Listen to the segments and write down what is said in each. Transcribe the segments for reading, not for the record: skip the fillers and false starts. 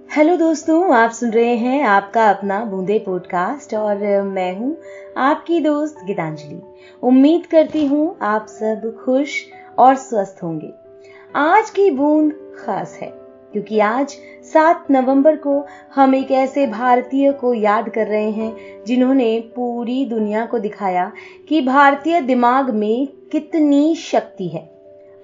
Hello दोस्तों, आप सुन रहे हैं आपका अपना बूंदे पॉडकास्ट और मैं हूं आपकी दोस्त गीतांजलि। उम्मीद करती हूं आप सब खुश और स्वस्थ होंगे। आज की बूंद खास है क्योंकि आज 7 नवंबर को हम एक ऐसे भारतीय को याद कर रहे हैं जिन्होंने पूरी दुनिया को दिखाया कि भारतीय दिमाग में कितनी शक्ति है।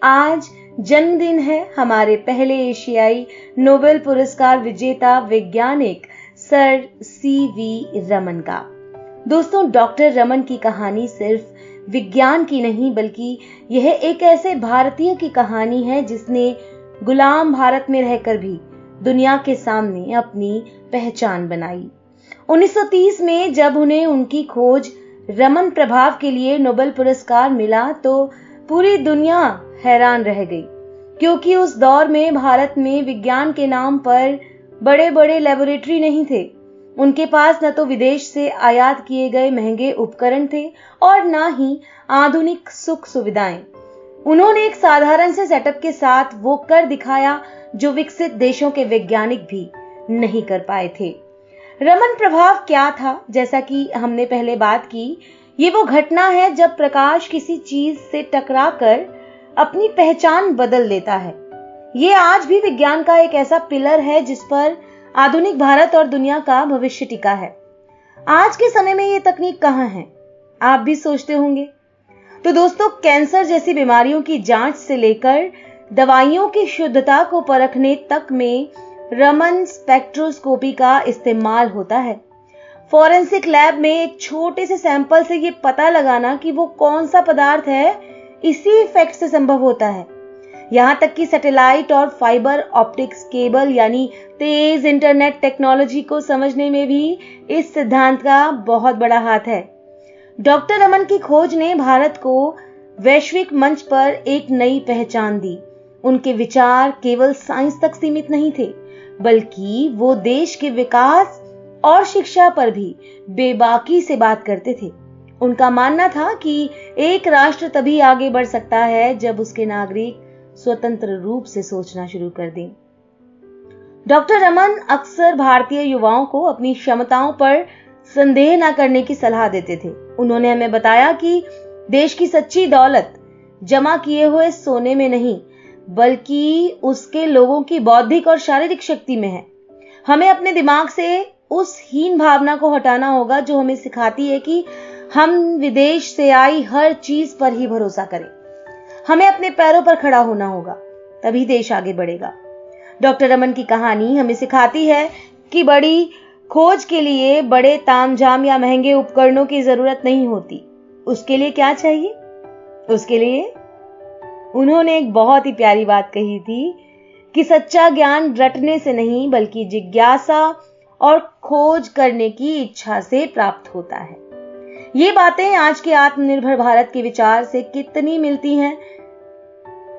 आज जन्मदिन है हमारे पहले एशियाई नोबेल पुरस्कार विजेता वैज्ञानिक सर सीवी रमन का। दोस्तों, डॉक्टर रमन की कहानी सिर्फ विज्ञान की नहीं बल्कि यह एक ऐसे भारतीय की कहानी है जिसने गुलाम भारत में रहकर भी दुनिया के सामने अपनी पहचान बनाई। 1930 में जब उन्हें उनकी खोज रमन प्रभाव के लिए नोबेल पुरस्कार मिला तो पूरी दुनिया हैरान रह गई, क्योंकि उस दौर में भारत में विज्ञान के नाम पर बड़े बड़े लेबोरेटरी नहीं थे। उनके पास न तो विदेश से आयात किए गए महंगे उपकरण थे और न ही आधुनिक सुख सुविधाएं। उन्होंने एक साधारण से सेटअप के साथ वो कर दिखाया जो विकसित देशों के वैज्ञानिक भी नहीं कर पाए थे। रमन प्रभाव क्या था? जैसा कि हमने पहले बात की, ये वो घटना है जब प्रकाश किसी चीज से टकराकर अपनी पहचान बदल देता है। ये आज भी विज्ञान का एक ऐसा पिलर है जिस पर आधुनिक भारत और दुनिया का भविष्य टिका है। आज के समय में ये तकनीक कहां है, आप भी सोचते होंगे। तो दोस्तों, कैंसर जैसी बीमारियों की जांच से लेकर दवाइयों की शुद्धता को परखने तक में रमन स्पेक्ट्रोस्कोपी का इस्तेमाल होता है। फॉरेंसिक लैब में एक छोटे से सैंपल से ये पता लगाना कि वो कौन सा पदार्थ है, इसी इफेक्ट से संभव होता है। यहां तक कि सैटेलाइट और फाइबर ऑप्टिक्स केबल यानी तेज इंटरनेट टेक्नोलॉजी को समझने में भी इस सिद्धांत का बहुत बड़ा हाथ है। डॉक्टर रमन की खोज ने भारत को वैश्विक मंच पर एक नई पहचान दी। उनके विचार केवल साइंस तक सीमित नहीं थे, बल्कि वो देश के विकास और शिक्षा पर भी बेबाकी से बात करते थे। उनका मानना था कि एक राष्ट्र तभी आगे बढ़ सकता है जब उसके नागरिक स्वतंत्र रूप से सोचना शुरू कर दें। डॉक्टर रमन अक्सर भारतीय युवाओं को अपनी क्षमताओं पर संदेह न करने की सलाह देते थे। उन्होंने हमें बताया कि देश की सच्ची दौलत जमा किए हुए सोने में नहीं, बल्कि उसके लोगों की बौद्धिक और शारीरिक शक्ति में है। हमें अपने दिमाग से उस हीन भावना को हटाना होगा जो हमें सिखाती है कि हम विदेश से आई हर चीज पर ही भरोसा करें। हमें अपने पैरों पर खड़ा होना होगा, तभी देश आगे बढ़ेगा। डॉक्टर रमन की कहानी हमें सिखाती है कि बड़ी खोज के लिए बड़े तामझाम या महंगे उपकरणों की जरूरत नहीं होती। उसके लिए क्या चाहिए? उसके लिए उन्होंने एक बहुत ही प्यारी बात कही थी कि सच्चा ज्ञान रटने से नहीं बल्कि जिज्ञासा और खोज करने की इच्छा से प्राप्त होता है। ये बातें आज के आत्मनिर्भर भारत के विचार से कितनी मिलती हैं,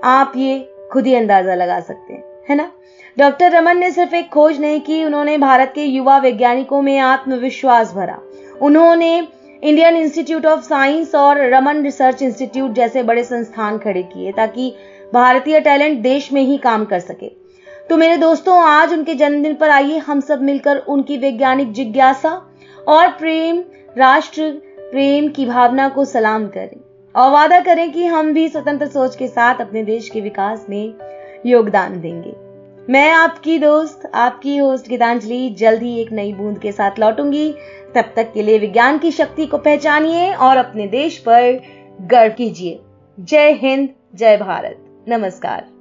आप ये खुद ही अंदाजा लगा सकते हैं, है ना। डॉक्टर रमन ने सिर्फ एक खोज नहीं की, उन्होंने भारत के युवा वैज्ञानिकों में आत्मविश्वास भरा। उन्होंने इंडियन इंस्टीट्यूट ऑफ साइंस और रमन रिसर्च इंस्टीट्यूट जैसे बड़े संस्थान खड़े किए ताकि भारतीय टैलेंट देश में ही काम कर सके। तो मेरे दोस्तों, आज उनके जन्मदिन पर आइए हम सब मिलकर उनकी वैज्ञानिक जिज्ञासा और प्रेम, राष्ट्र प्रेम की भावना को सलाम करें और वादा करें कि हम भी स्वतंत्र सोच के साथ अपने देश के विकास में योगदान देंगे। मैं आपकी दोस्त, आपकी होस्ट गीतांजलि जल्द ही एक नई बूंद के साथ लौटूंगी। तब तक के लिए विज्ञान की शक्ति को पहचानिए और अपने देश पर गर्व कीजिए। जय हिंद, जय भारत, नमस्कार।